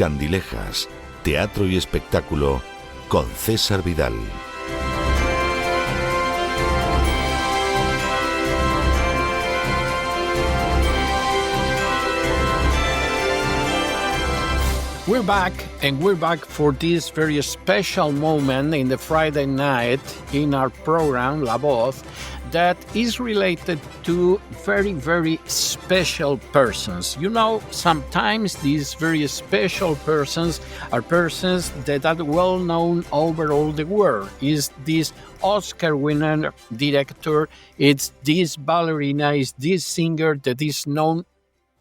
Candilejas, teatro y espectáculo con César Vidal. We're back for this very special moment in the Friday night in our program, La Voz, that is related to very, very special persons. You know, sometimes these very special persons are persons that are well known over all the world. Is this Oscar winner director, it's this ballerina, it's this singer that is known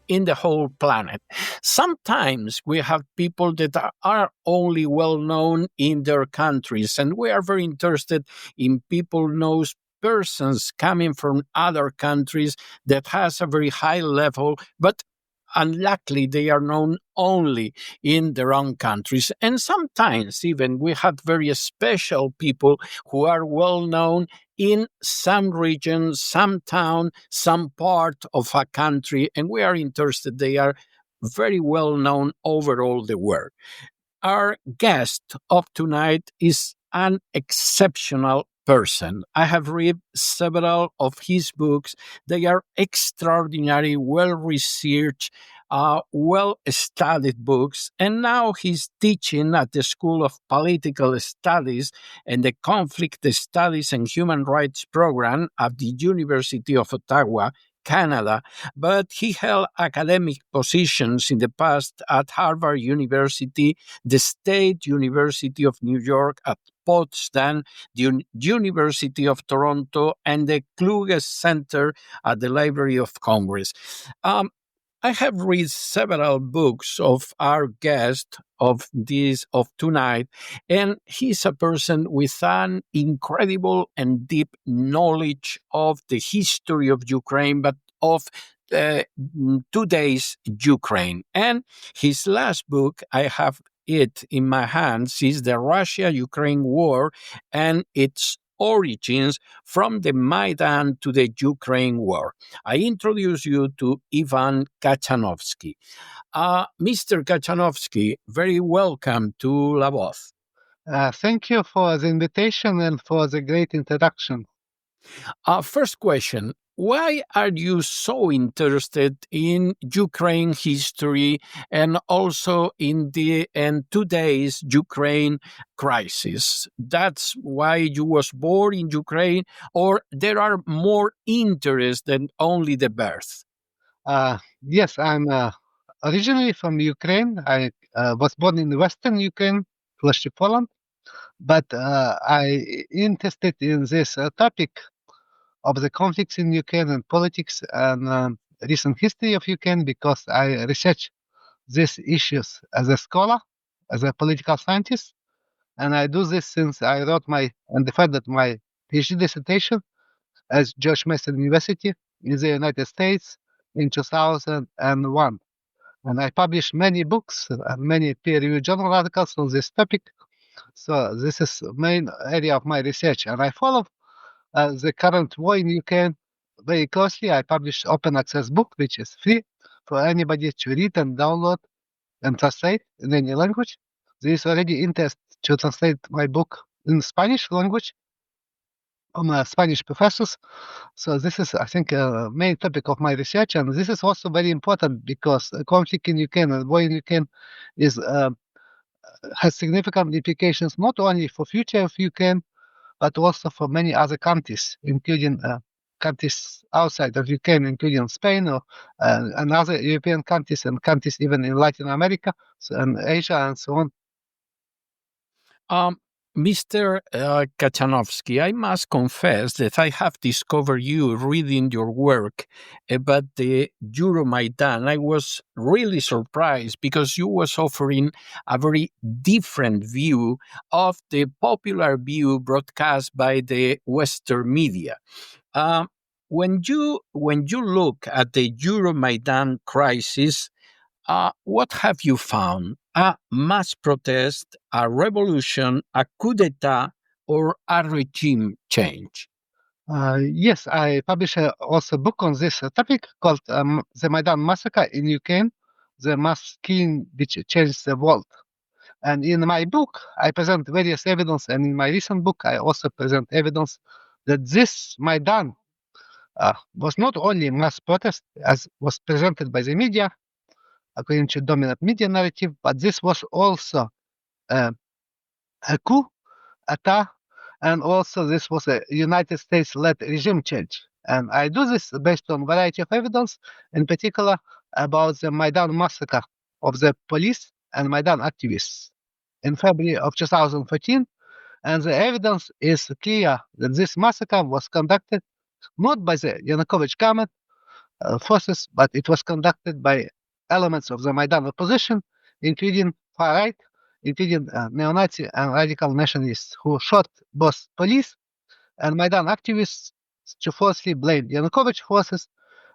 in the whole planet. Sometimes we have people that are only well known in their countries, and we are very interested in people knows persons coming from other countries that has a very high level, but unluckily they are known only in their own countries. And sometimes even we have very special people who are well known in some region, some town, some part of a country, and we are interested they are very well known over all the world. Our guest of tonight is an exceptional person. I have read several of his books. They are extraordinary, well-researched, well-studied books. And now he's teaching at the School of Political Studies and the Conflict Studies and Human Rights program at the University of Ottawa, Canada, but he held academic positions in the past at Harvard University, the State University of New York at Potsdam, the University of Toronto, and the Kluge Center at the Library of Congress. I have read several books of our guest of tonight, and he's a person with an incredible and deep knowledge of the history of Ukraine, but of today's Ukraine. And his last book, I have it in my hands, is The Russia-Ukraine War and its origins from the Maidan to the Ukraine war. I introduce you to Ivan Katchanovski. Mr. Katchanovski, very welcome to La Voz. Thank you for the invitation and for the great introduction. First question. Why are you so interested in Ukraine history and also in today's Ukraine crisis? That's why you was born in Ukraine, or there are more interest than only the birth? Yes, I'm originally from Ukraine. I was born in Western Ukraine, close to Poland, but I interested in this topic of the conflicts in Ukraine and politics and recent history of Ukraine because I research these issues as a scholar, as a political scientist, and I do this since I wrote and defended my PhD dissertation at George Mason University in the United States in 2001. And I published many books and many peer-reviewed journal articles on this topic. So this is the main area of my research, and I follow the current war in Ukraine very closely. I published open access book, which is free for anybody to read and download and translate in any language. There is already interest to translate my book in Spanish language from Spanish professors. So this is, I think, a main topic of my research, and this is also very important because the conflict in Ukraine and war in Ukraine has significant implications not only for future of Ukraine, but also for many other countries, including countries outside of Ukraine, including Spain and other European countries and countries even in Latin America and Asia and so on. Mr. Katchanovski, I must confess that I have discovered you reading your work about the Euromaidan. I was really surprised because you was offering a very different view of the popular view broadcast by the Western media. When you look at the Euromaidan crisis, what have you found? A mass protest, a revolution, a coup d'etat, or a regime change? Yes, I published also a book on this topic called The Maidan Massacre in Ukraine, the mass killing which changed the world. And in my book, I present various evidence, and in my recent book, I also present evidence that this Maidan was not only mass protest, as was presented by the media, according to dominant media narrative, but this was also a coup, attack, and also this was a United States-led regime change. And I do this based on variety of evidence, in particular about the Maidan massacre of the police and Maidan activists in February of 2014. And the evidence is clear that this massacre was conducted not by the Yanukovych government forces, but it was conducted by elements of the Maidan opposition, including far right, including neo-Nazi and radical nationalists who shot both police and Maidan activists to falsely blame Yanukovych forces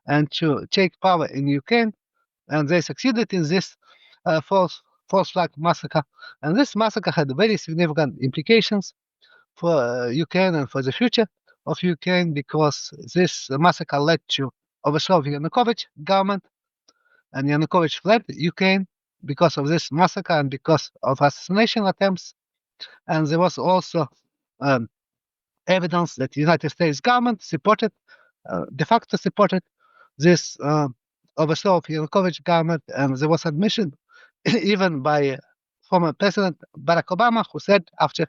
and to take power in Ukraine. And they succeeded in this false flag massacre. And this massacre had very significant implications for Ukraine and for the future of Ukraine, because this massacre led to overthrow of Yanukovych government, and Yanukovych fled Ukraine because of this massacre and because of assassination attempts. And there was also evidence that the United States government supported, de facto supported this overthrow of Yanukovych government, and there was admission even by former President Barack Obama, who said after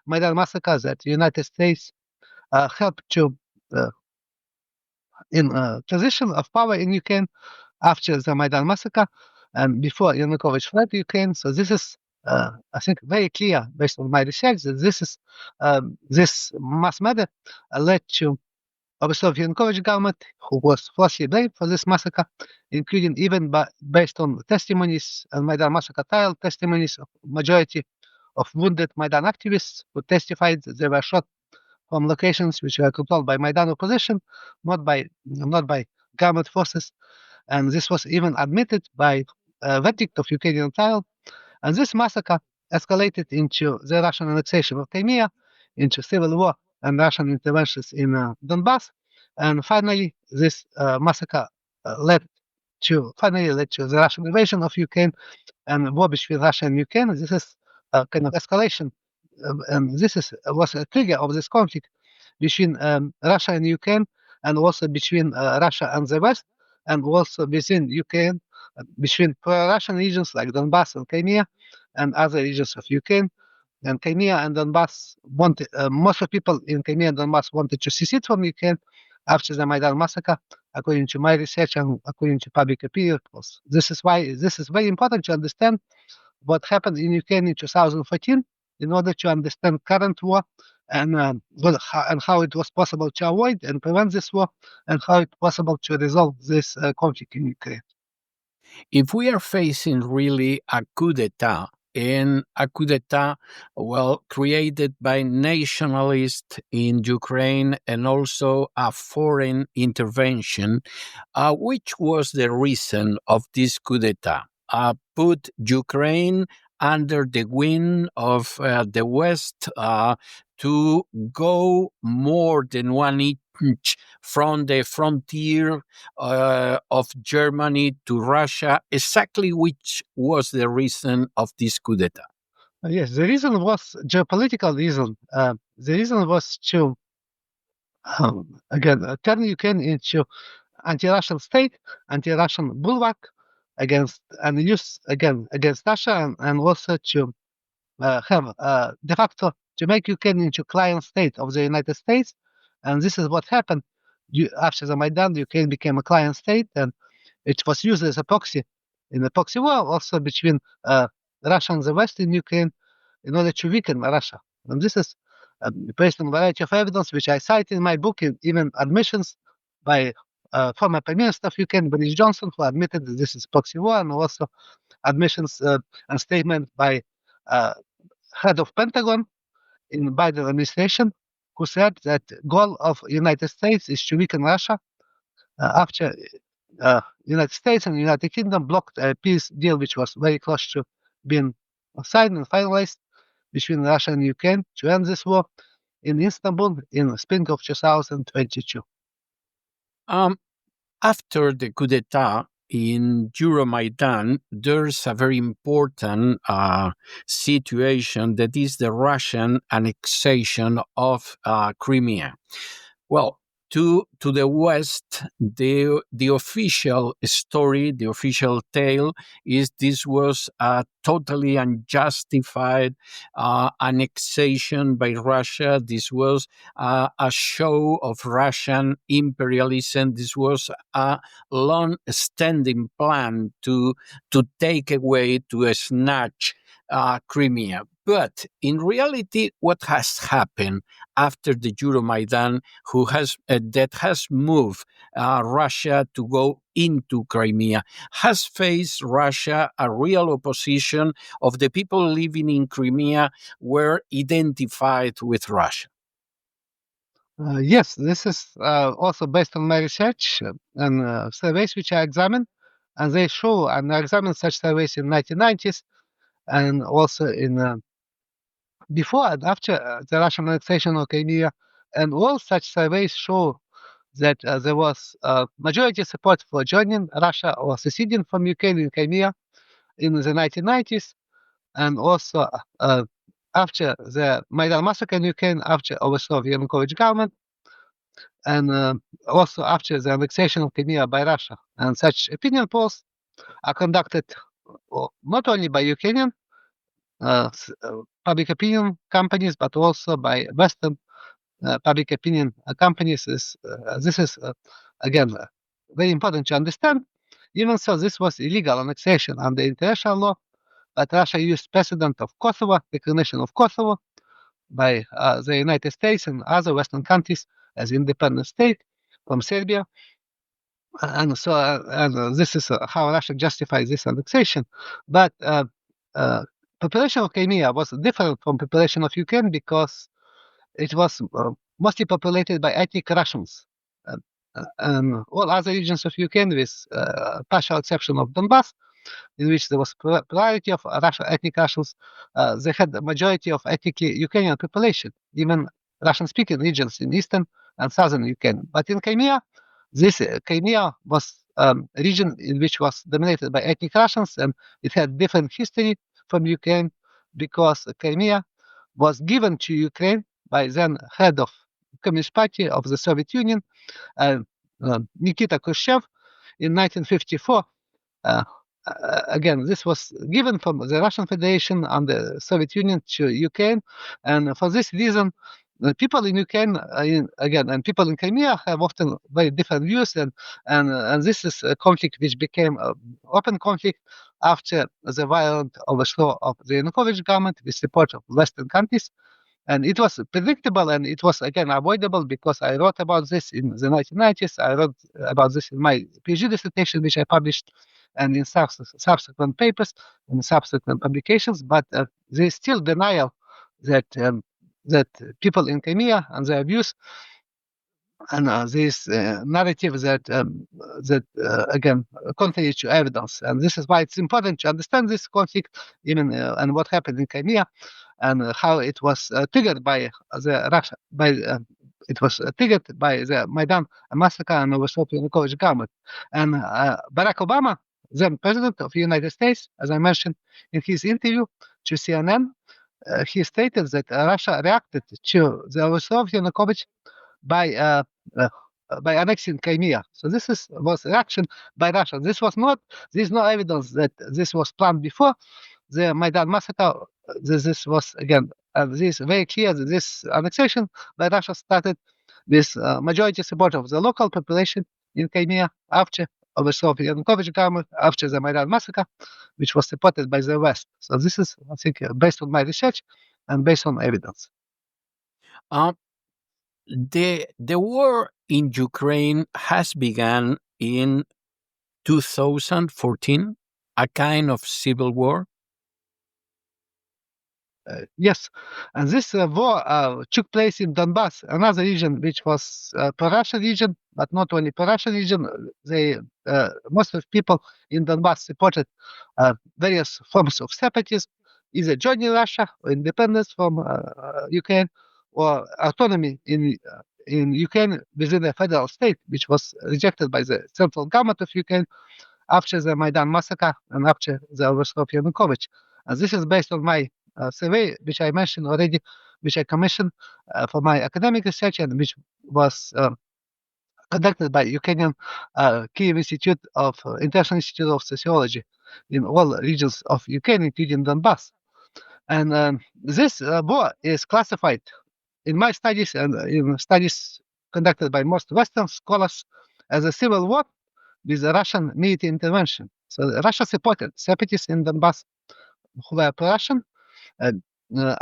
Maidan massacre that the United States helped to in transition of power in Ukraine after the Maidan massacre and before Yanukovych fled Ukraine. So this is, I think, very clear based on my research that this is this mass murder led to overthrow of Yanukovych government, who was falsely blamed for this massacre, including even based on testimonies and Maidan massacre trial testimonies of majority of wounded Maidan activists who testified that they were shot from locations which were controlled by Maidan opposition, not by government forces. And this was even admitted by a verdict of Ukrainian trial. And this massacre escalated into the Russian annexation of Crimea, into civil war and Russian interventions in Donbass. And finally, this massacre led to the Russian invasion of Ukraine and war between Russia and Ukraine. This is a kind of escalation, and this was a trigger of this conflict between Russia and Ukraine, and also between Russia and the West, and also within Ukraine, between pro-Russian regions like Donbass and Crimea, and other regions of Ukraine. And Crimea and Donbass wanted, most of people in Crimea and Donbass wanted to secede from Ukraine after the Maidan massacre, according to my research and according to public opinion polls. This is why this is very important to understand what happened in Ukraine in 2014 in order to understand current war and how it was possible to avoid and prevent this war, and how it's possible to resolve this conflict in Ukraine. If we are facing really a coup d'etat, and a coup d'etat, well, created by nationalists in Ukraine and also a foreign intervention, which was the reason of this coup d'etat? Put Ukraine under the wing of the West to go more than 1 inch from the frontier of Germany to Russia. Exactly which was the reason of this coup d'etat? Yes, the reason was geopolitical reason. The reason was to, again, turn Ukraine into anti-Russian state, anti-Russian bulwark against Russia, and also to have de facto to make Ukraine into client state of the United States. And this is what happened after the Maidan. Ukraine became a client state, and it was used as a proxy in the proxy war also between Russia and the West in Ukraine in order to weaken Russia. And this is based on a variety of evidence, which I cite in my book, even admissions by former Prime Minister of Ukraine, Boris Johnson, who admitted that this is proxy war, and also admissions and statement by head of Pentagon in Biden administration, who said that goal of United States is to weaken Russia after United States and United Kingdom blocked a peace deal which was very close to being signed and finalized between Russia and Ukraine to end this war in Istanbul in spring of 2022. After the coup d'etat, in Euromaidan, there's a very important situation that is the Russian annexation of Crimea. Well, to the West, the official story, the official tale is this was a totally unjustified annexation by Russia. This was a show of Russian imperialism. This was a long-standing plan to take away, to snatch Crimea. But in reality, what has happened after the Euromaidan, that has moved Russia to go into Crimea, has faced Russia a real opposition of the people living in Crimea were identified with Russia. Yes, this is also based on my research and surveys which I examined, and they show, and I examined such surveys in 1990s and also in before and after the Russian annexation of Crimea, and all such surveys show that there was majority support for joining Russia or seceding from Ukraine in Crimea in the 1990s, and also after the Maidan massacre in Ukraine, after overthrow of Yanukovych government, and also after the annexation of Crimea by Russia. And such opinion polls are conducted not only by Ukrainian public opinion companies, but also by Western public opinion companies. This is, again, very important to understand. Even so, this was illegal annexation under international law, but Russia used precedent of Kosovo, recognition of Kosovo by the United States and other Western countries as independent state from Serbia. And so this is how Russia justifies this annexation. But population of Crimea was different from population of Ukraine because it was mostly populated by ethnic Russians. And all other regions of Ukraine, with partial exception of Donbass, in which there was plurality of ethnic Russians, they had the majority of ethnically Ukrainian population, even Russian-speaking regions in eastern and southern Ukraine. But in Crimea, this Crimea was a region in which was dominated by ethnic Russians, and it had different history from Ukraine because Crimea was given to Ukraine by then head of Communist Party of the Soviet Union, Nikita Khrushchev, in 1954. Again, this was given from the Russian Federation and the Soviet Union to Ukraine, and for this reason, the people in Ukraine, and people in Crimea have often very different views, and this is a conflict which became an open conflict after the violent overthrow of the Yanukovych government with support of Western countries. And it was predictable, and it was, again, avoidable because I wrote about this in the 1990s. I wrote about this in my PhD dissertation, which I published, and in subsequent papers and subsequent publications. But there is still denial that that people in Crimea and their views and this narrative that again contrary to evidence. And this is why it's important to understand this conflict, even and what happened in Crimea, and how it was triggered by the Russia it was triggered by the Maidan massacre and overthrow of Yanukovych government. And Barack Obama, then president of the United States, as I mentioned in his interview to CNN, he stated that Russia reacted to the overthrow of Yanukovych by annexing Crimea. So this was reaction by Russia. There's no evidence that this was planned before the Maidan massacre. This was, again, this is very clear that this annexation by Russia started with majority support of the local population in Crimea after overthrow of the Yanukovych government, after the Maidan massacre, which was supported by the West. So this is, I think, based on my research and based on evidence. The war in Ukraine has begun in 2014, a kind of civil war. Yes, and this war took place in Donbass, another region which was pro-Russian region, but not only pro-Russian region. Most of people in Donbass supported various forms of separatism, either joining Russia or independence from Ukraine, or autonomy in Ukraine within a federal state, which was rejected by the central government of Ukraine. after the Maidan massacre and after the overthrow of Yanukovych. And this is based on my survey, which I mentioned already, which I commissioned for my academic research and which was conducted by Ukrainian Kiev Institute of International Institute of Sociology in all regions of Ukraine, including Donbass. And this war is classified in my studies and in studies conducted by most Western scholars as a civil war with a Russian military intervention. So Russia supported separatists in Donbass who were pro-Russian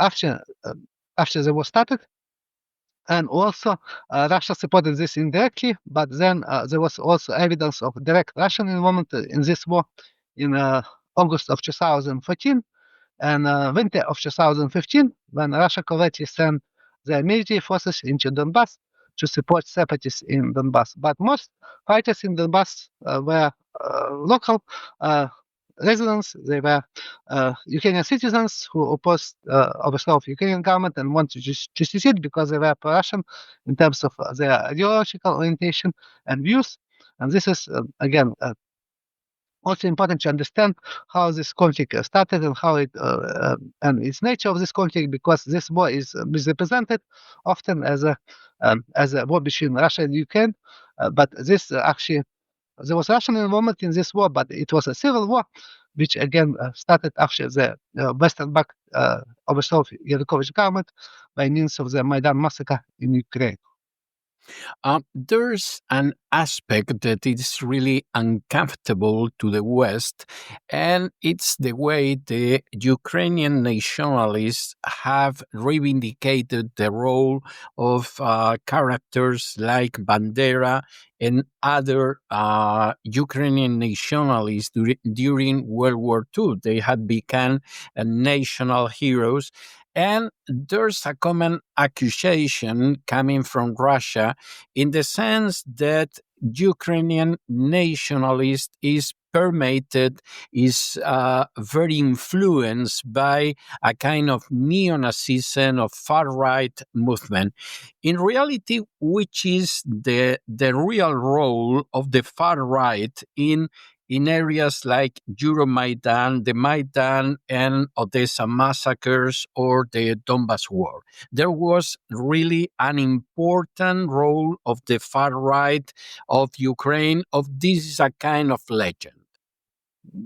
after the war started. And also, Russia supported this indirectly, but then there was also evidence of direct Russian involvement in this war in August of 2014 and winter of 2015, when Russia covertly sent their military forces into Donbass to support separatists in Donbass. But most fighters in Donbass were local residents. They were Ukrainian citizens who opposed overthrow of Ukrainian government and wanted to secede because they were pro-Russian in terms of their ideological orientation and views. And this is, again, also important to understand how this conflict started and how it and its nature of this conflict, because this war is misrepresented often as a war between Russia and Ukraine, but this actually there was Russian involvement in this war, but it was a civil war, which again started after the Western-backed overthrow of Yanukovych government by means of the Maidan massacre in Ukraine. There's an aspect that is really uncomfortable to the West, and it's the way the Ukrainian nationalists have reivindicated the role of characters like Bandera and other Ukrainian nationalists during World War II. They had become national heroes. And there's a common accusation coming from Russia in the sense that Ukrainian nationalist is permeated, is very influenced by a kind of neo-Nazism of far-right movement. In reality, which is the real role of the far-right in areas like Euromaidan, the Maidan and Odessa massacres, or the Donbass war? There was really an important role of the far right of Ukraine. This is a kind of legend.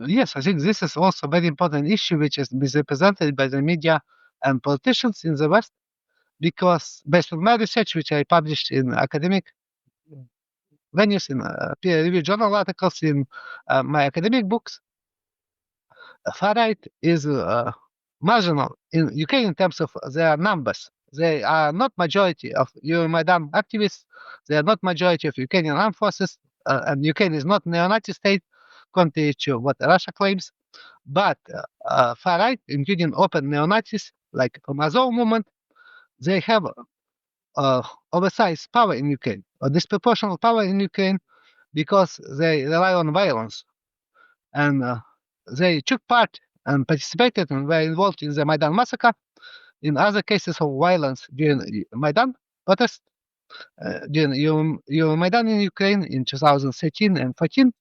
Yes, I think this is also a very important issue which is misrepresented by the media and politicians in the West, because based on my research, which I published in academic venues, in peer-reviewed journal articles, in my academic books, far right is marginal in Ukraine in terms of their numbers. They are not majority of Euromaidan activists. They are not majority of Ukrainian armed forces, and Ukraine is not a neo-Nazi state, contrary to what Russia claims. But far right, including open neo-Nazis like from Azov movement, they have oversized power in Ukraine, or disproportionate power in Ukraine, because they rely on violence. And they took part and participated and were involved in the Maidan massacre, in other cases of violence during Maidan protest, during Euromaidan in Ukraine in 2013 and 14.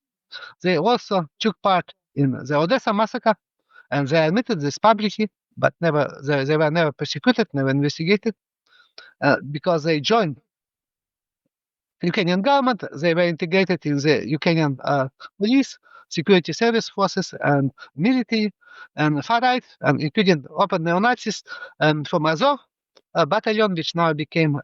They also took part in the Odessa massacre, and they admitted this publicly, but they were never persecuted, never investigated, because they joined Ukrainian government. They were integrated in the Ukrainian police, security service forces, and military, and far right, and including open neo-Nazis from Azov battalion, which now became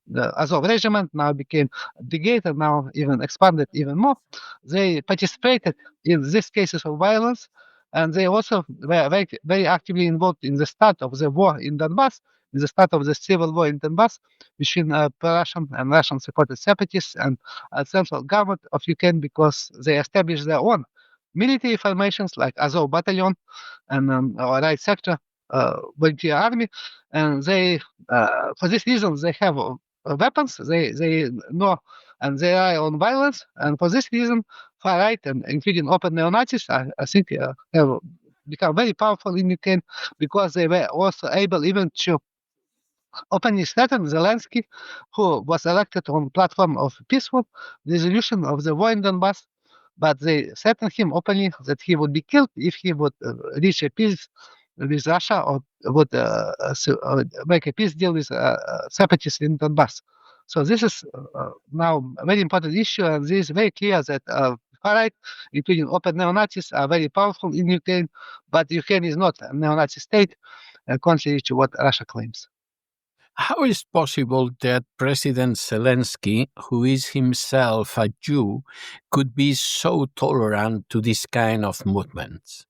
the Azov regiment, now became brigade, and now even expanded even more. They participated in these cases of violence, and they also were very, very actively involved in the start of the war in Donbass, in the start of the civil war in Donbass between pro-Russian and Russian-supported separatists and central government of Ukraine, because they established their own military formations like Azov battalion and right sector volunteer army, and they for this reason they have weapons. They know and they rely on violence, and for this reason, far right and including open neo-Nazis, I think have become very powerful in Ukraine, because they were also able even to openly threaten Zelensky, who was elected on platform of peaceful resolution of the war in Donbass. but they threatened him openly that he would be killed if he would reach a peace with Russia or would make a peace deal with separatists in Donbass. So this is now a very important issue, and this is very clear that far right, including open neo-Nazis, are very powerful in Ukraine, but Ukraine is not a neo-Nazi state, contrary to what Russia claims. How is possible that President Zelensky, who is himself a Jew, could be so tolerant to this kind of movements?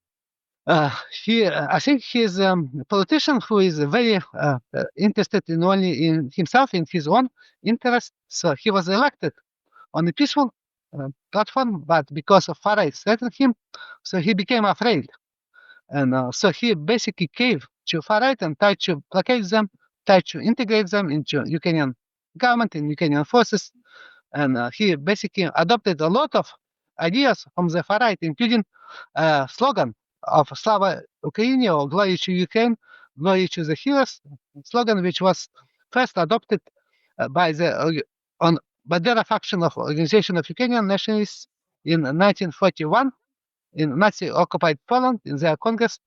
I think he's a politician who is very interested in only in himself, in his own interest. So he was elected on a peaceful platform, but because of far right threatened him, so he became afraid. And so he basically caved to far right and tried to placate them, tried to integrate them into Ukrainian government and Ukrainian forces. And he basically adopted a lot of ideas from the far right, including slogan of Slava Ukraini, or Glory to Ukraine, Glory to the Heroes, slogan which was first adopted by the Bandera faction of Organization of Ukrainian Nationalists in 1941 in Nazi-occupied Poland in their Congress.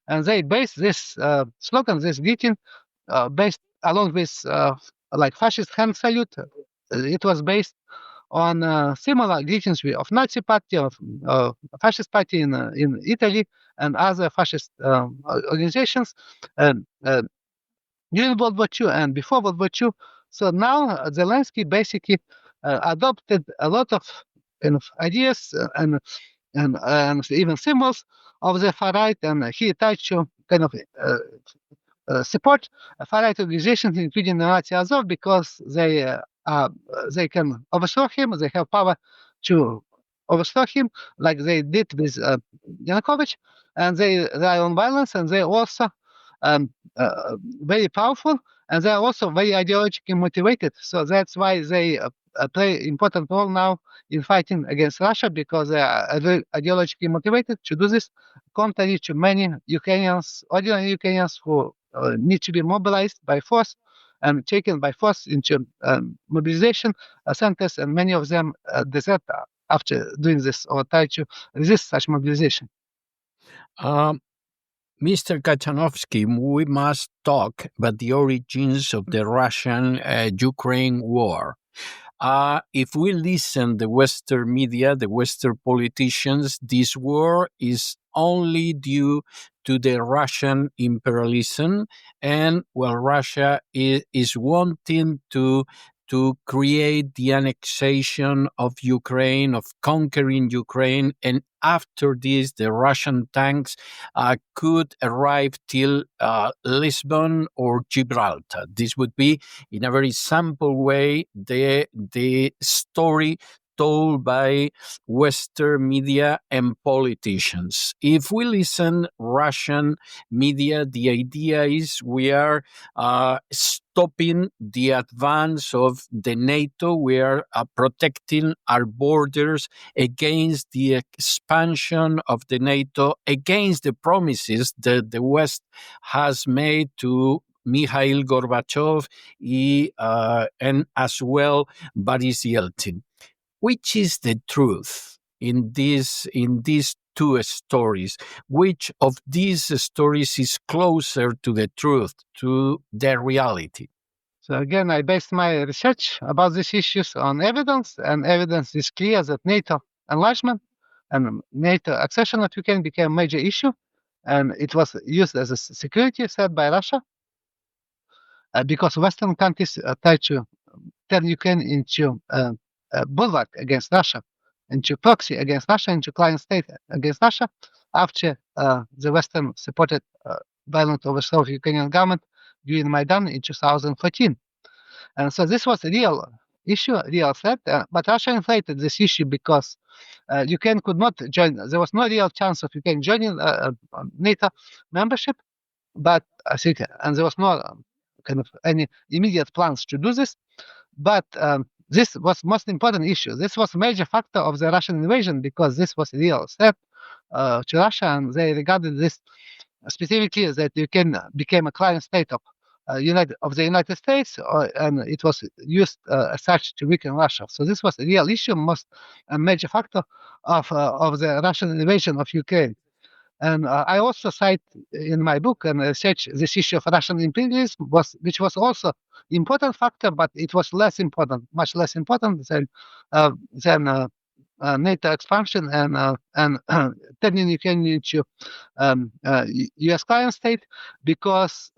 And they based this slogan, this greeting, based along with like fascist hand salute. It was based on similar greetings of Nazi party, of fascist party in Italy, and other fascist organizations during World War II and before World War II. So now Zelensky basically adopted a lot of kind of ideas and even symbols of the far right, and he tried to kind of support far right organizations, including the Nazi Azov, because they can overthrow him. They have power to overthrow him, like they did with Yanukovych, and they rely on violence, and they also very powerful, and they are also very ideologically motivated. So that's why they play important role now in fighting against Russia, because they are very ideologically motivated to do this, contrary to many Ukrainians, ordinary Ukrainians, who need to be mobilized by force and taken by force into mobilization centers, and many of them desert after doing this or try to resist such mobilization. Mr. Katchanovski, we must talk about the origins of the Russian-Ukraine war. If we listen the Western media, the Western politicians, this war is only due to the Russian imperialism, and Russia is wanting to create the annexation of Ukraine, of conquering Ukraine, and after this, the Russian tanks could arrive till Lisbon or Gibraltar. This would be, in a very simple way, the story told by Western media and politicians. If we listen Russian media, the idea is we are stopping the advance of the NATO. We are protecting our borders against the expansion of the NATO, against the promises that the West has made to Mikhail Gorbachev and as well Boris Yeltsin. Which is the truth in these two stories? Which of these stories is closer to the truth, to the reality? So again, I based my research about these issues on evidence, and evidence is clear that NATO enlargement and NATO accession of Ukraine became a major issue, and it was used as a security threat by Russia because Western countries tried to turn Ukraine into a bulwark against Russia, into proxy against Russia, into client state against Russia, after the Western supported violent overthrow of the Ukrainian government during Maidan in 2014. And so this was a real issue, a real threat, but Russia inflated this issue because Ukraine could not join. There was no real chance of Ukraine joining NATO membership, but I think, and there was no kind of any immediate plans to do this, but this was most important issue. This was a major factor of the Russian invasion because this was a real threat to Russia, and they regarded this specifically that Ukraine became a client state of the United States, and it was used as such to weaken Russia. So this was a real issue, a major factor of the Russian invasion of Ukraine. And I also cite in my book and research this issue of Russian imperialism, which was also important factor, but it was less important, much less important than NATO expansion and turning Ukraine into U.S. client state, because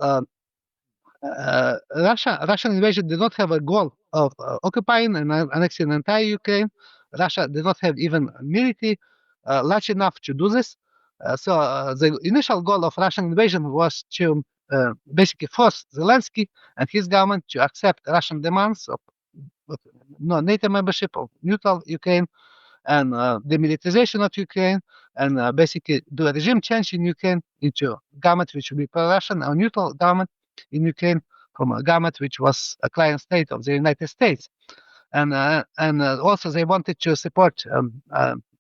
Russian invasion did not have a goal of occupying and annexing entire Ukraine. Russia did not have even military large enough to do this. So the initial goal of Russian invasion was to basically force Zelensky and his government to accept Russian demands of NATO membership, of neutral Ukraine, and demilitarization of Ukraine, and basically do a regime change in Ukraine into government which would be pro-Russian or neutral government in Ukraine from a government which was a client state of the United States. And also they wanted to support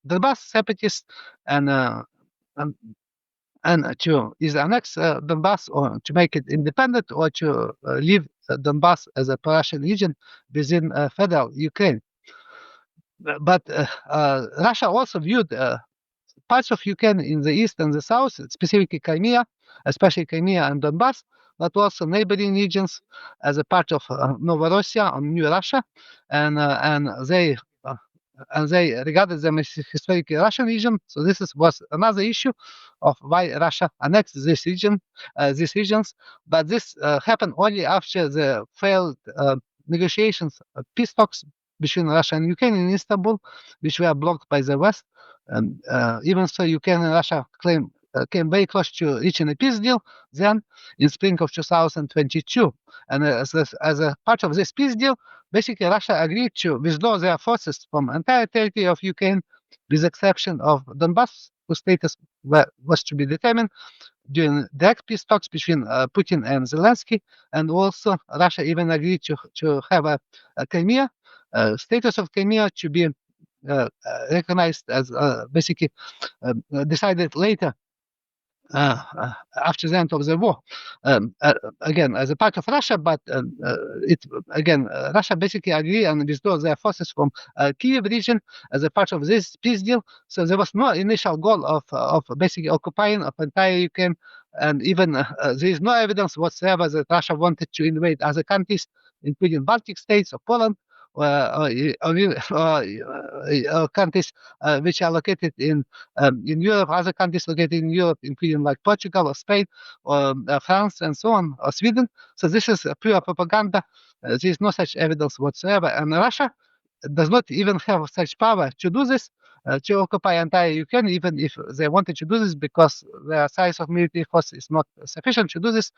Donbass separatists and to either annex Donbass or to make it independent, or to leave Donbass as a pro-Russian region within federal Ukraine. But Russia also viewed parts of Ukraine in the east and the south, specifically Crimea, especially Crimea and Donbass, but also neighboring regions as a part of Novorossiya or New Russia, and they regarded them as historically Russian region. So this was another issue of why Russia annexed these regions. But this happened only after the failed negotiations, peace talks between Russia and Ukraine in Istanbul, which were blocked by the West. And even so, Ukraine and Russia came very close to reaching a peace deal then in spring of 2022. And as a part of this peace deal, basically Russia agreed to withdraw their forces from entire territory of Ukraine, with the exception of Donbass, whose status was to be determined during direct peace talks between Putin and Zelensky. And also Russia even agreed to have a Crimea, status of Crimea to be recognized as basically decided later after the end of the war, again as a part of Russia, but Russia basically agreed and withdrew their forces from Kiev region as a part of this peace deal. So there was no initial goal of basically occupying of entire Ukraine, and even there is no evidence whatsoever that Russia wanted to invade other countries, including Baltic states or Poland, or countries which are located in Europe, other countries located in Europe, including like Portugal or Spain or France and so on, or Sweden. So this is pure propaganda. There is no such evidence whatsoever, and Russia does not even have such power to do this, to occupy entire Ukraine, even if they wanted to do this, because their size of military force is not sufficient to do this,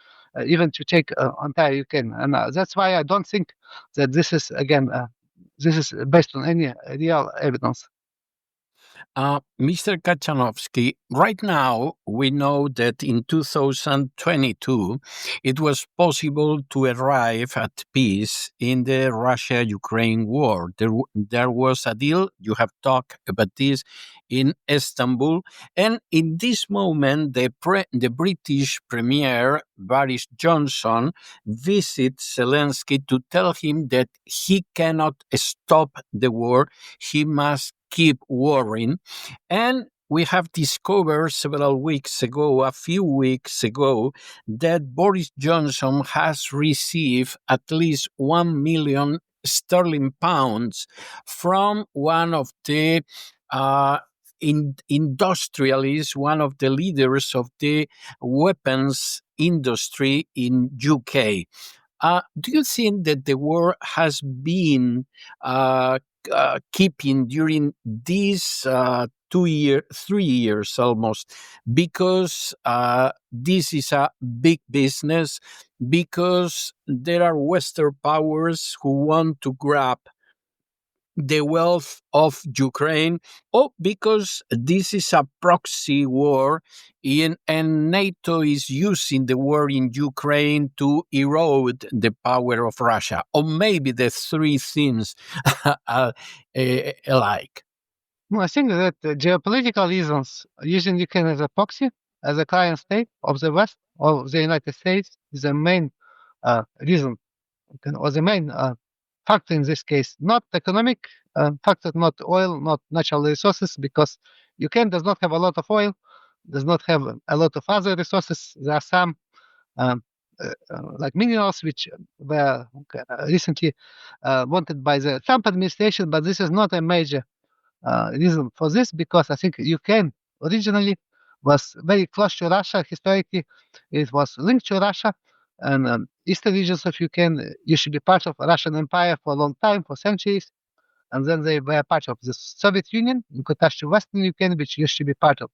even to take entire Ukraine. And that's why I don't think that this is, again, this is based on any real evidence. Mr. Katchanovski, right now we know that in 2022 it was possible to arrive at peace in the Russia-Ukraine war. There was a deal, you have talked about this, in Istanbul, and in this moment the British Premier Boris Johnson visits Zelensky to tell him that he cannot stop the war, he must keep warring. And we have discovered a few weeks ago, that Boris Johnson has received at least 1 million sterling pounds from one of the industrialists, one of the leaders of the weapons industry in UK. Do you think that the war has been keeping during these 3 years almost, because this is a big business, because there are Western powers who want to grab the wealth of Ukraine, or because this is a proxy war and NATO is using the war in Ukraine to erode the power of Russia, or maybe the three things alike? No, I think that geopolitical reasons, using Ukraine as a proxy, as a client state of the West, of the United States, is the main reason, or the main factor in this case, not economic factor, not oil, not natural resources, because Ukraine does not have a lot of oil, does not have a lot of other resources. There are some um, like minerals which were recently wanted by the Trump administration, but this is not a major reason for this, because I think Ukraine originally was very close to Russia. Historically, it was linked to Russia, and eastern regions of Ukraine used to be part of Russian Empire for a long time, for centuries, and then they were part of the Soviet Union, in contrast to Western Ukraine, which used to be part of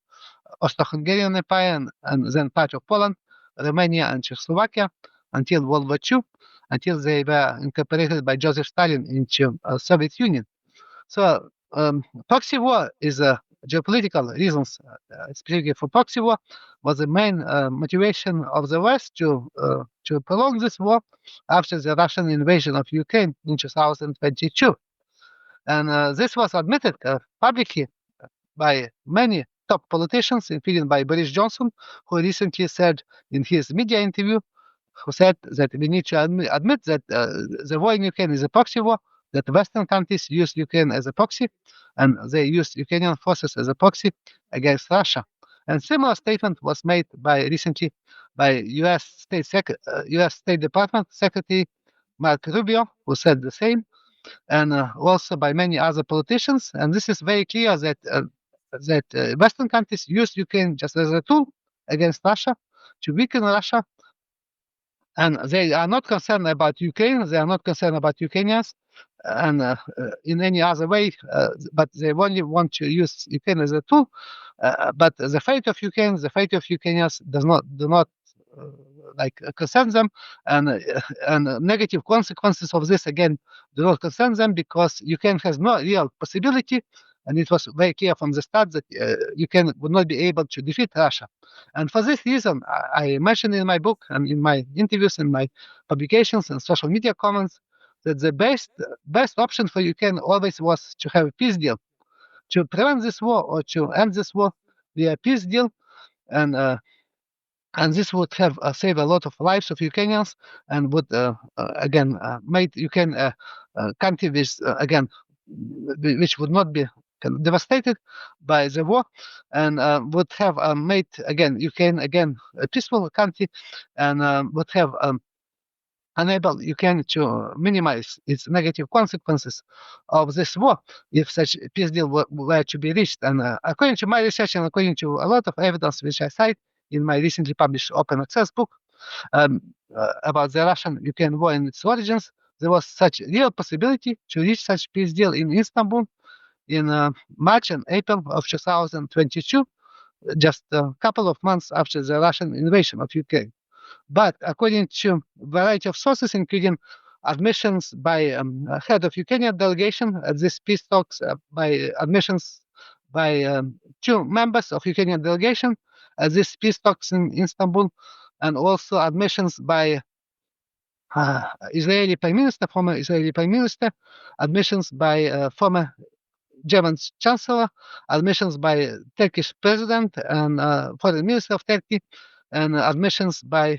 Austro-Hungarian Empire, and then part of Poland, Romania, and Czechoslovakia until World War II, until they were incorporated by Joseph Stalin into Soviet Union. So proxy war is a geopolitical reasons, specifically for proxy war, was the main motivation of the West to prolong this war after the Russian invasion of Ukraine in 2022. And this was admitted publicly by many top politicians, including by Boris Johnson, who recently said in his media interview, who said that we need to admit that the war in Ukraine is a proxy war, that Western countries use Ukraine as a proxy, and they use Ukrainian forces as a proxy against Russia. And similar statement was made recently by U.S. State Department Secretary Mark Rubio, who said the same, and also by many other politicians. And this is very clear that Western countries use Ukraine just as a tool against Russia to weaken Russia. And they are not concerned about Ukraine. They are not concerned about Ukrainians, and in any other way. But they only want to use Ukraine as a tool. But the fate of Ukraine, the fate of Ukrainians, do not concern them, and negative consequences of this again do not concern them, because Ukraine has no real possibility. And it was very clear from the start that Ukraine would not be able to defeat Russia. And for this reason, I mentioned in my book and in my interviews and my publications and social media comments that the best option for Ukraine always was to have a peace deal, to prevent this war or to end this war via peace deal. And this would have saved a lot of lives of Ukrainians, and would again made Ukraine a country which would not be devastated by the war, and would have made Ukraine a peaceful country, and would have enabled Ukraine to minimize its negative consequences of this war if such a peace deal were to be reached. And according to my research and according to a lot of evidence which I cite in my recently published open access book about the Russian-Ukraine war and its origins, there was such real possibility to reach such peace deal in Istanbul in March and April of 2022, just a couple of months after the Russian invasion of Ukraine. But according to a variety of sources, including admissions by head of Ukrainian delegation at these peace talks, by admissions by two members of Ukrainian delegation at these peace talks in Istanbul, and also admissions by Israeli Prime Minister, former Israeli Prime Minister, admissions by former German Chancellor, admissions by Turkish President and Foreign Minister of Turkey, and admissions by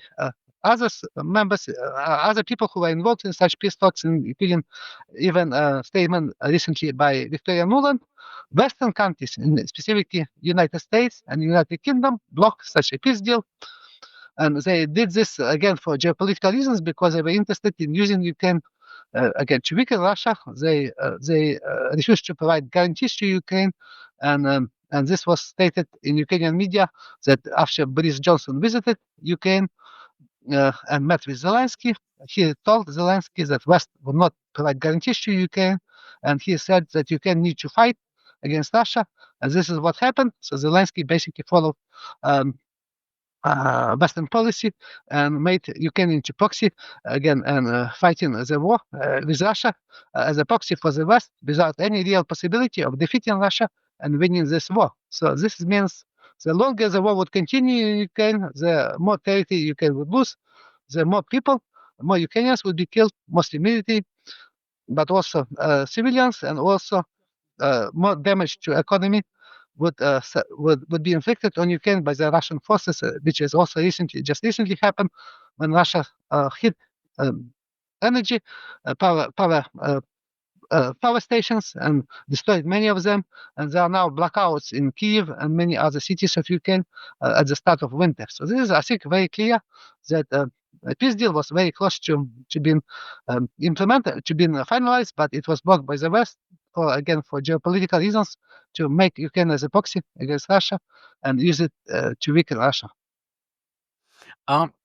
other members, other people who were involved in such peace talks, including even a statement recently by Victoria Nuland. Western countries, specifically United States and United Kingdom, blocked such a peace deal. And they did this again for geopolitical reasons, because they were interested in using Ukraine again to weaken Russia. They refused to provide guarantees to Ukraine, and this was stated in Ukrainian media that after Boris Johnson visited Ukraine and met with Zelensky, he told Zelensky that West would not provide guarantees to Ukraine, and he said that Ukraine needs to fight against Russia, and this is what happened. So Zelensky basically followed Western policy and made Ukraine into proxy again, and fighting the war with Russia as a proxy for the West, without any real possibility of defeating Russia and winning this war. So this means the longer the war would continue in Ukraine, the more territory Ukraine would lose, the more people, more Ukrainians would be killed, mostly military, but also civilians, and also more damage to economy would be inflicted on Ukraine by the Russian forces, which has also recently happened when Russia hit energy, power stations, and destroyed many of them. And there are now blackouts in Kiev and many other cities of Ukraine at the start of winter. So this is, I think, very clear that a peace deal was very close to being implemented, to being finalized, but it was blocked by the West for geopolitical reasons, to make Ukraine as a proxy against Russia and use it to weaken Russia.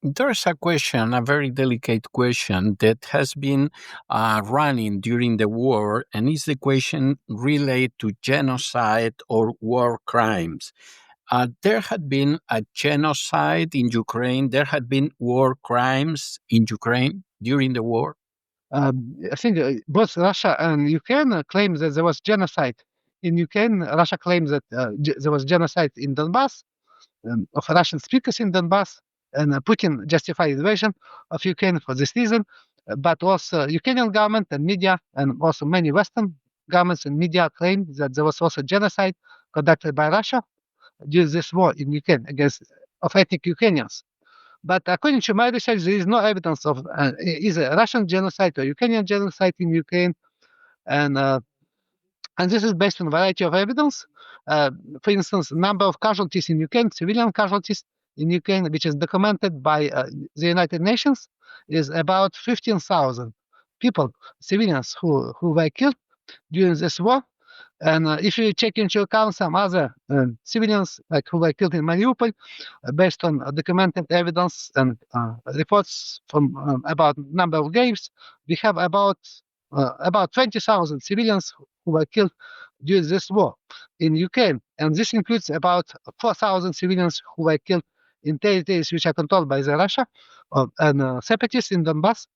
There's a question, a very delicate question that has been running during the war, and is the question related to genocide or war crimes. There had been a genocide in Ukraine. There had been war crimes in Ukraine during the war. I think both Russia and Ukraine claim that there was genocide in Ukraine. Russia claims that there was genocide in Donbass, of Russian speakers in Donbass, and Putin justified invasion of Ukraine for this reason. But also Ukrainian government and media, and also many Western governments and media claim that there was also genocide conducted by Russia during this war in Ukraine against ethnic Ukrainians. But according to my research, there is no evidence of either Russian genocide or Ukrainian genocide in Ukraine, and this is based on a variety of evidence. For instance, number of casualties in Ukraine, civilian casualties in Ukraine, which is documented by the United Nations, is about 15,000 people, civilians who were killed during this war. And if you take into account some other civilians like who were killed in Mariupol, based on documented evidence and reports from about number of graves, we have about 20,000 civilians who were killed during this war in Ukraine, and this includes about 4,000 civilians who were killed in territories which are controlled by the Russia and separatists in Donbass.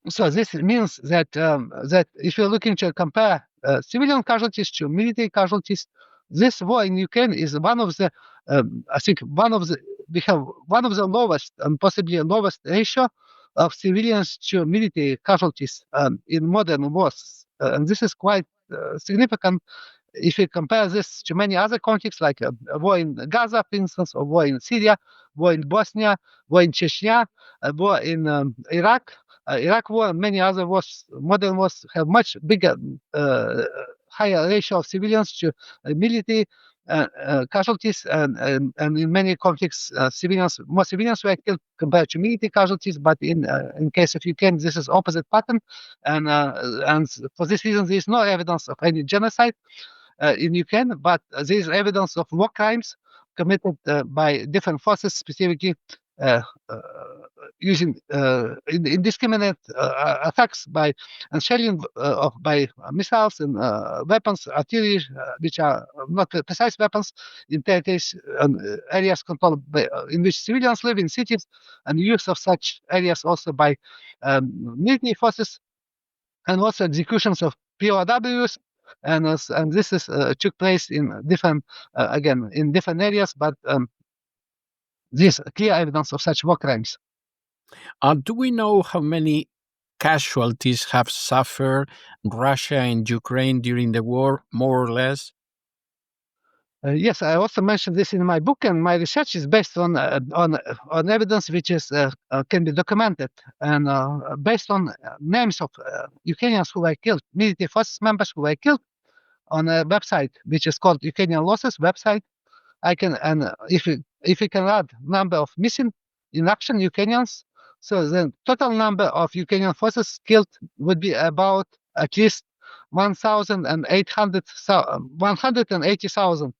So this means that that if you're looking to compare civilian casualties to military casualties, this war in Ukraine is one of the, I think, we have one of the lowest and possibly lowest ratio of civilians to military casualties in modern wars, and this is quite significant. If you compare this to many other conflicts, like a war in Gaza, for instance, or war in Syria, war in Bosnia, war in Chechnya, a war in Iraq, Iraq war, and many other wars, modern wars, have much bigger, higher ratio of civilians to military casualties, and in many conflicts, more civilians were killed compared to military casualties. But in case of Ukraine, this is opposite pattern, and for this reason, there is no evidence of any genocide in Ukraine, but there is evidence of war crimes committed by different forces, specifically using indiscriminate attacks by and shelling by missiles and weapons, artillery, which are not precise weapons, in territories and areas controlled by, in which civilians live, in cities, and use of such areas also by military forces, and also executions of POWs. And this is took place in different in different areas, but there's clear evidence of such war crimes. Do we know how many casualties have suffered Russia and Ukraine during the war, more or less? Yes, I also mentioned this in my book, and my research is based on evidence which is can be documented, and based on names of Ukrainians who were killed, military forces members who were killed, on a website which is called Ukrainian Losses website. I can, and if you can add number of missing in action Ukrainians, so the total number of Ukrainian forces killed would be about at least 180,000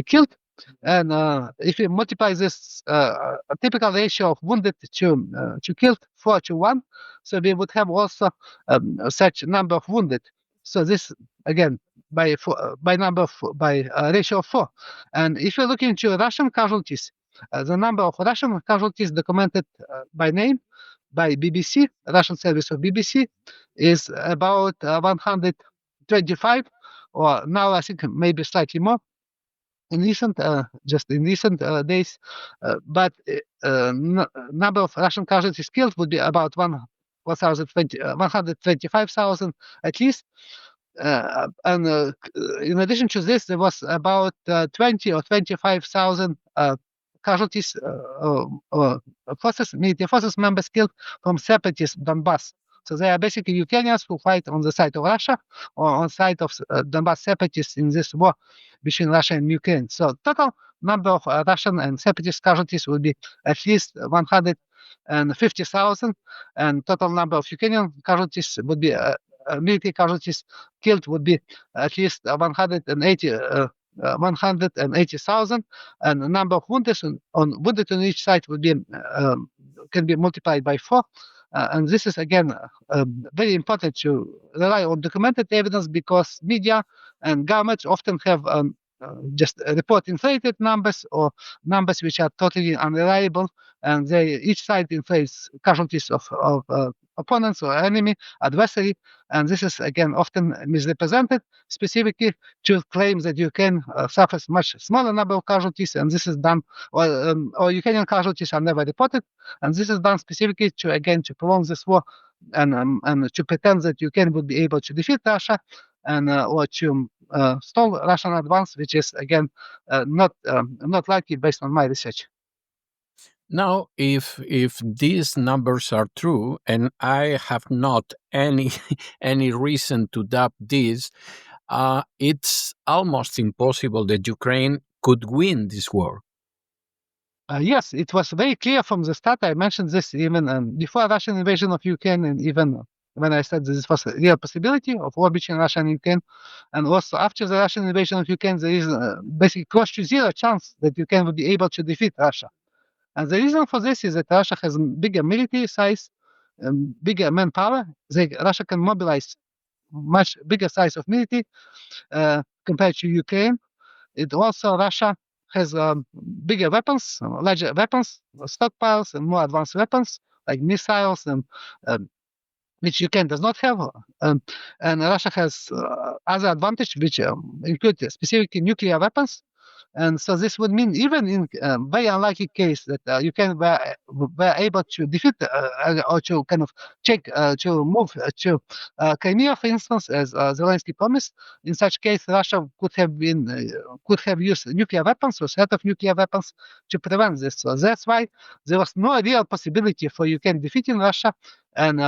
killed. And if you multiply this a typical ratio of wounded to killed, 4-1, so we would have also such number of wounded. So this again by ratio of 4. And if you look into Russian casualties, the number of Russian casualties documented by name by BBC, Russian service of BBC, is about 125, or now I think maybe slightly more in recent days. But number of Russian casualties killed would be about 125,000 at least. And in addition to this, there was about 20 or 25,000 casualties, military forces members killed from separatist Donbass. So they are basically Ukrainians who fight on the side of Russia or on the side of Donbass separatists in this war between Russia and Ukraine. So total number of Russian and separatist casualties will be at least 150,000, and total number of Ukrainian casualties would be military casualties killed would be at least 180,000, and the number of wounded on each side would be can be multiplied by 4. And this is again very important to rely on documented evidence, because media and governments often have just report inflated numbers or numbers which are totally unreliable, and each side inflates casualties of opponents or enemy, adversary, and this is again often misrepresented, specifically to claim that Ukraine suffers much smaller number of casualties, and this is done, or Ukrainian casualties are never reported, and this is done specifically to prolong this war and to pretend that Ukraine would be able to defeat Russia and or to stall Russian advance, which is again not likely based on my research. Now, if these numbers are true, and I have not any reason to doubt this, it's almost impossible that Ukraine could win this war. Yes, it was very clear from the start. I mentioned this even before Russian invasion of Ukraine, and even when I said this was a real possibility of war between Russia and Ukraine. And also after the Russian invasion of Ukraine, there is basically close to zero chance that Ukraine would be able to defeat Russia. And the reason for this is that Russia has bigger military size, bigger manpower. Russia can mobilize much bigger size of military compared to Ukraine. It also, Russia has bigger weapons, larger weapons, stockpiles, and more advanced weapons like missiles, and which Ukraine does not have. And Russia has other advantage, which include specifically nuclear weapons. And so this would mean, even in very unlikely case that Ukraine were able to defeat or to kind of to move to Crimea, for instance, as Zelensky promised. In such case, Russia could have used nuclear weapons or threat of nuclear weapons to prevent this. So that's why there was no real possibility for Ukraine defeating Russia, and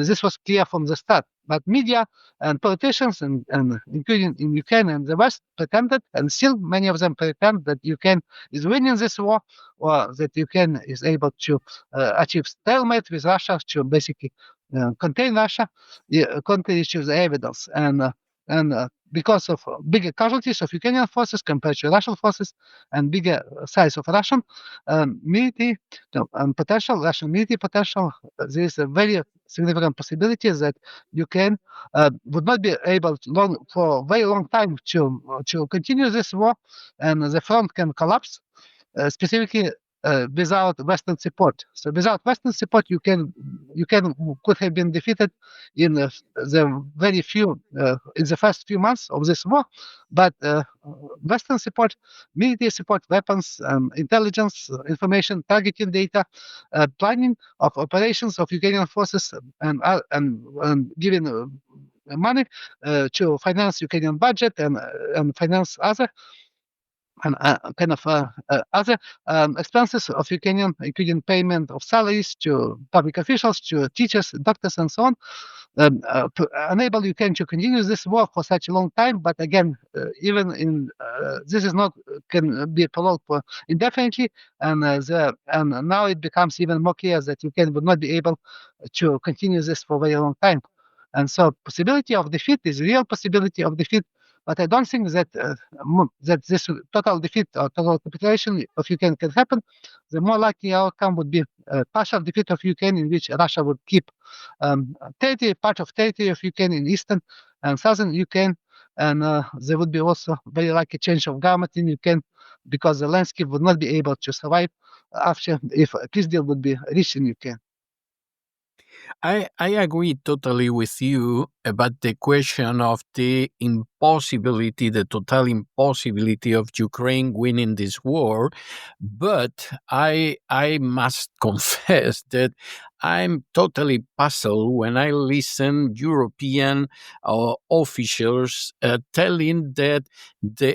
this was clear from the start. But media and politicians, and including in Ukraine and the West, pretended, and still many of them pretend, that Ukraine is winning this war, or that Ukraine is able to achieve stalemate with Russia, to basically contain Russia, contrary to the evidence. And because of bigger casualties of Ukrainian forces compared to Russian forces, and bigger size of Russian military potential, Russian military potential, there is a very significant possibility that Ukraine would not be able for a very long time to continue this war, and the front can collapse, specifically without Western support. So without Western support, Ukraine could have been defeated in the first few months of this war. But Western support, military support, weapons, intelligence, information, targeting data, planning of operations of Ukrainian forces, and giving money to finance Ukrainian budget and finance other and other expenses of Ukrainian, including payment of salaries to public officials, to teachers, doctors, and so on, to enable Ukraine to continue this war for such a long time. But again, even in this is not can be prolonged for indefinitely, and now it becomes even more clear that Ukraine would not be able to continue this for a very long time. And so, possibility of defeat is real possibility of defeat. But I don't think that that this total defeat or total capitulation of Ukraine can happen. The more likely outcome would be a partial defeat of Ukraine, in which Russia would keep part of territory of Ukraine in eastern and southern Ukraine, and there would be also very likely change of government in Ukraine, because Zelensky would not be able to survive if a peace deal would be reached in Ukraine. I agree totally with you, about the question of the impossibility, the total impossibility of Ukraine winning this war. But I must confess that I'm totally puzzled when I listen European officials telling that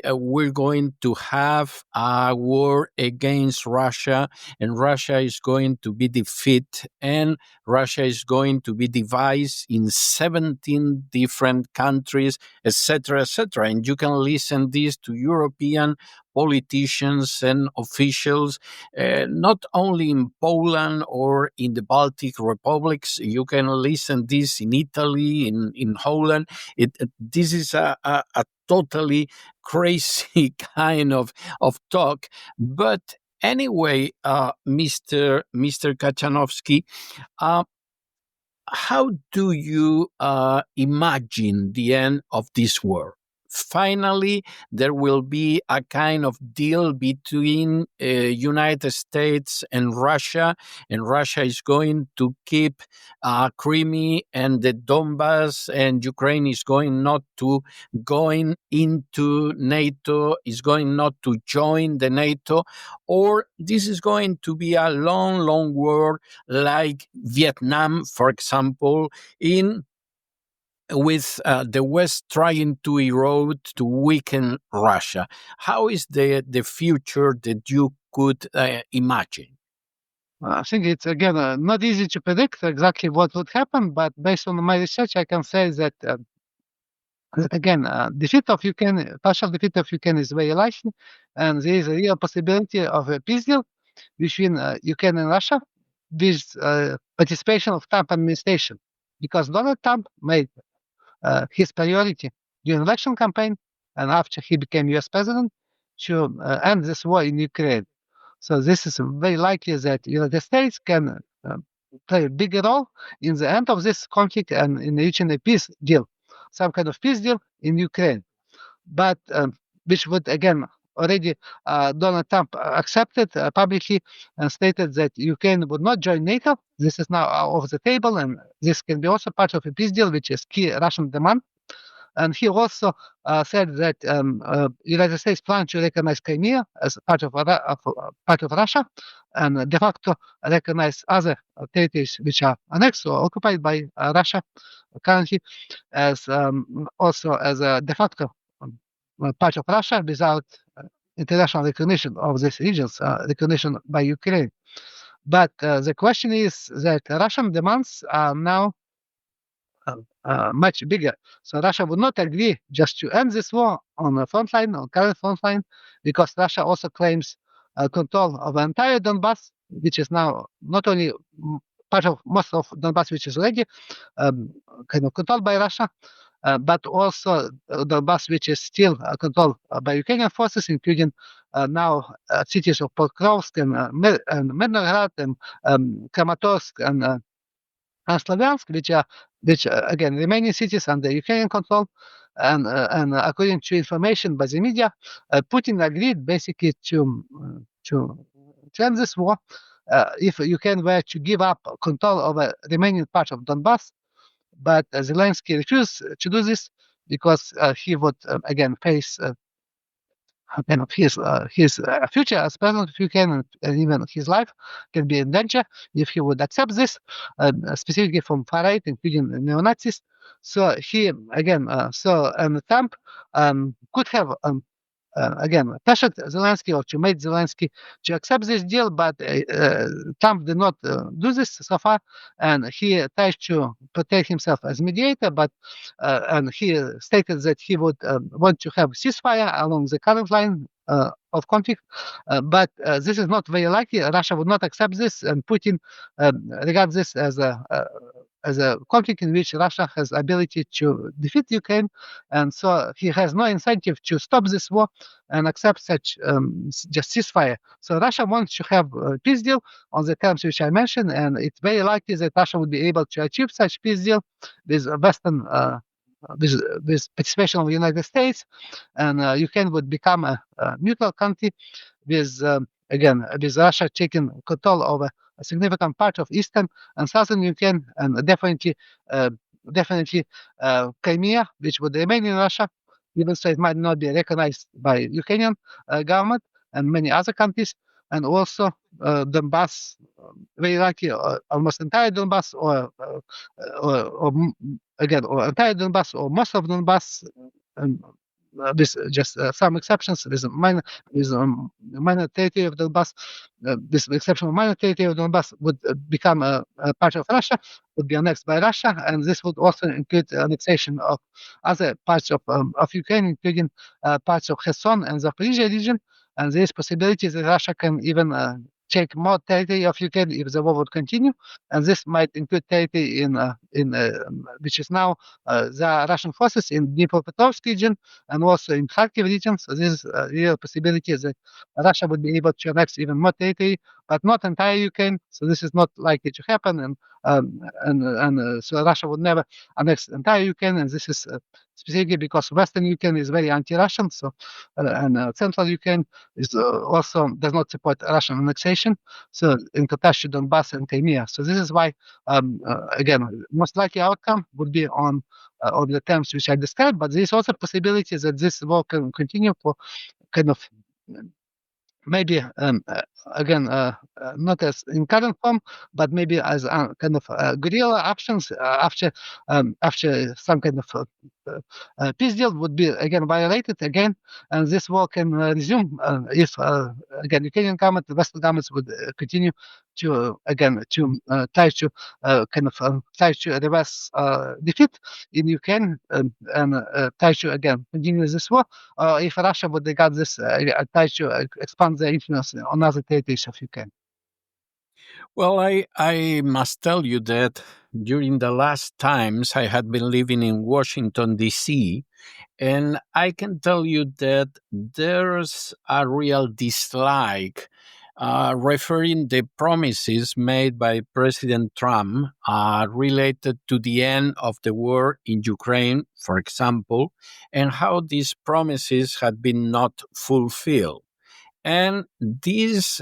we're going to have a war against Russia, and Russia is going to be defeated, and Russia is going to be divided in 17 different countries, etc., etc. And you can listen this to European politicians and officials, not only in Poland or in the Baltic republics. You can listen this in Italy, in Holland. This is a totally crazy kind of talk. But anyway, Mr. Katchanovski, uh, how do you imagine the end of this war? Finally, there will be a kind of deal between United States and Russia is going to keep Crimea and the Donbass, and Ukraine is going not to going into NATO, is going not to join the NATO, or this is going to be a long, long war like Vietnam, for example, in with the West trying to erode, to weaken Russia. How is the future that you could imagine? I think it's again not easy to predict exactly what would happen, but based on my research, I can say that again, defeat of Ukraine, partial defeat of Ukraine is very likely, and there is a real possibility of a peace deal between Ukraine and Russia with participation of Trump administration, because Donald Trump made his priority during election campaign and after he became U.S. president to end this war in Ukraine. So this is very likely that the United States can play a bigger role in the end of this conflict and in reaching a peace deal, some kind of peace deal in Ukraine. But which would again already Donald Trump accepted publicly and stated that Ukraine would not join NATO. This is now off the table, and this can be also part of a peace deal, which is key Russian demand. And he also said that United States plans to recognize Crimea as part of Russia, and de facto recognize other territories which are annexed or occupied by Russia currently as also as a de facto part of Russia without international recognition of these regions, recognition by Ukraine. But the question is that Russian demands are now much bigger. So Russia would not agree just to end this war on the front line, on current front line, because Russia also claims control of the entire Donbass, which is now not only part of most of Donbass, which is already kind of controlled by Russia, but also Donbass, which is still controlled by Ukrainian forces, including now cities of Pokrovsk and Mednograd and Kramatorsk and Slavyansk, which again remaining cities under Ukrainian control. And according to information by the media, Putin agreed basically to end this war if Ukraine were to give up control over remaining part of Donbass. But Zelensky refused to do this because he would again face kind of his future as president of Ukraine and even his life can be in danger if he would accept this, specifically from far right, including neo-Nazis. So he again, and Trump could have again pressured Zelensky or to make Zelensky to accept this deal, but Trump did not do this so far, and he tried to protect himself as mediator, but and he stated that he would want to have ceasefire along the current line of conflict, but this is not very likely. Russia would not accept this, and Putin regards this as a conflict in which Russia has ability to defeat Ukraine, and so he has no incentive to stop this war and accept such just ceasefire. So Russia wants to have a peace deal on the terms which I mentioned, and it's very likely that Russia would be able to achieve such peace deal with Western with participation of the United States, and Ukraine would become a neutral country with again with Russia taking control over a significant part of eastern and southern Ukraine, and definitely definitely Crimea, which would remain in Russia, even so it might not be recognized by Ukrainian government and many other countries, and also Donbass, very likely almost entire Donbass, or entire Donbass or most of Donbass, and with just some exceptions, with minor territory of Donbass, with the exception of minor territory of Donbass, would become a part of Russia, would be annexed by Russia, and this would also include annexation of other parts of Ukraine, including parts of Kherson and Zaporizhia region. And there is possibility that Russia can even take more territory of Ukraine if the war would continue, and this might include territory in which is now the Russian forces in Dnipropetrovsk region and also in Kharkiv region. So this is a real possibility that Russia would be able to annex even more territory, but not entire Ukraine. So this is not likely to happen, and so Russia would never annex entire Ukraine, and this is specifically because Western Ukraine is very anti-Russian. So and Central Ukraine is also does not support Russian annexation. So in contrast to Donbass and Crimea. So this is why, again, most likely outcome would be on the terms which I described. But there is also possibility that this war can continue for kind of maybe again not as in current form, but maybe as kind of guerrilla actions after some kind of peace deal would be again violated again, and this war can resume if again Ukrainian government, the Western governments would continue to again to try to try to reverse defeat in Ukraine, and try to again continue this war. If Russia would regard this, try to expand their influence on other territories of Ukraine. Well, I must tell you that during the last times I had been living in Washington, D.C., and I can tell you that there's a real dislike referring the promises made by President Trump related to the end of the war in Ukraine, for example, and how these promises had been not fulfilled. And this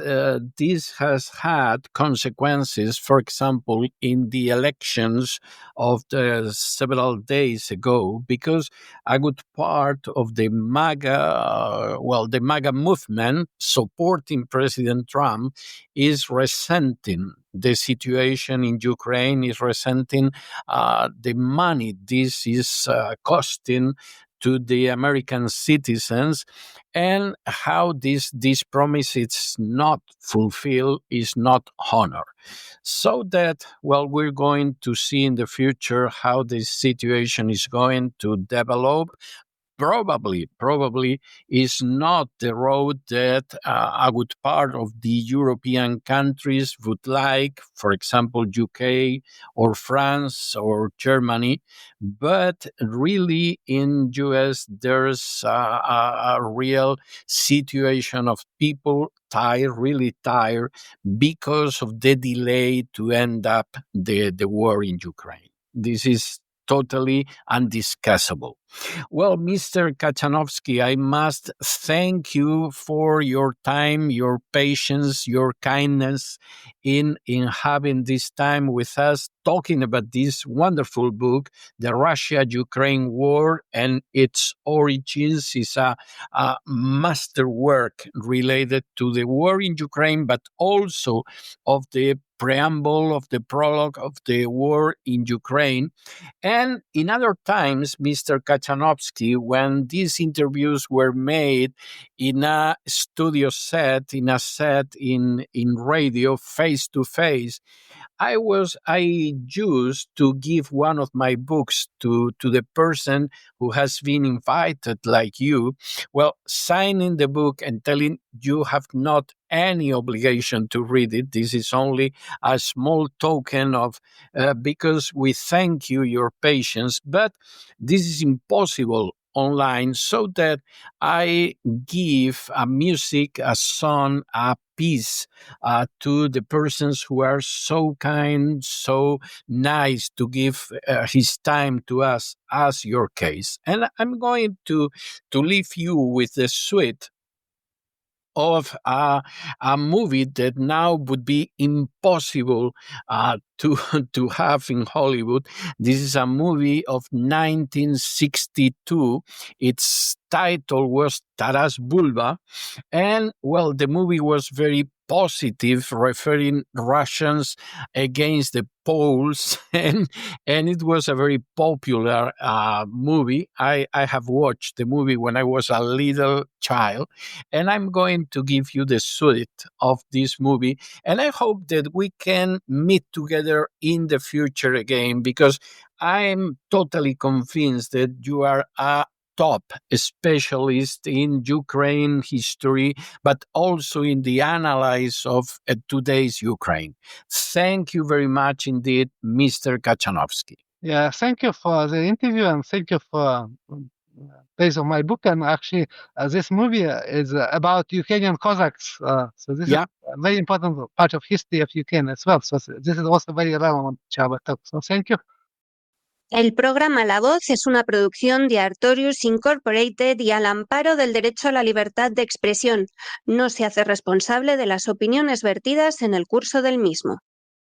has had consequences, for example, in the elections of the several days ago, because a good part of the the MAGA movement supporting President Trump is resenting the situation in Ukraine, is resenting the money this is costing to the American citizens, and how this promise is not fulfilled, is not honored. So that, well, we're going to see in the future how this situation is going to develop. Probably is not the road that a good part of the European countries would like, for example, UK or France or Germany. But really in US, there's a real situation of people tired, really tired, because of the delay to end up the war in Ukraine. This is totally undiscussable. Well, Mr. Katchanovski, I must thank you for your time, your patience, your kindness in having this time with us, talking about this wonderful book, The Russia-Ukraine War and Its Origins. Is a masterwork related to the war in Ukraine, but also of the preamble, of the prologue of the war in Ukraine. And in other times, Mr. Katchanovski, when these interviews were made in a studio set, in a set in radio, face to face, I used to give one of my books to the person who has been invited, like you, well, signing the book and telling you have not any obligation to read it. This is only a small token of, because we thank you, your patience, but this is impossible online, so that I give a music, a song, a piece to the persons who are so kind, so nice to give his time to us, as your case. And I'm going to leave you with the suite of a movie that now would be impossible to have in Hollywood. This is a movie of 1962. Its title was Taras Bulba. And, well, the movie was very positive, referring Russians against the Poles, and it was a very popular movie. I have watched the movie when I was a little child, and I'm going to give you the suit of this movie, and I hope that we can meet together in the future again, because I'm totally convinced that you are a top specialist in Ukraine history, but also in the analysis of today's Ukraine. Thank you very much indeed, Mr. Katchanovski. Yeah, thank you for the interview, and thank you for based on my book. And actually, this movie is about Ukrainian Cossacks. So this is a very important part of history of Ukraine as well. So this is also very relevant to our talk. So thank you. El programa La Voz es una producción de Artorius Incorporated y al amparo del derecho a la libertad de expresión. No se hace responsable de las opiniones vertidas en el curso del mismo.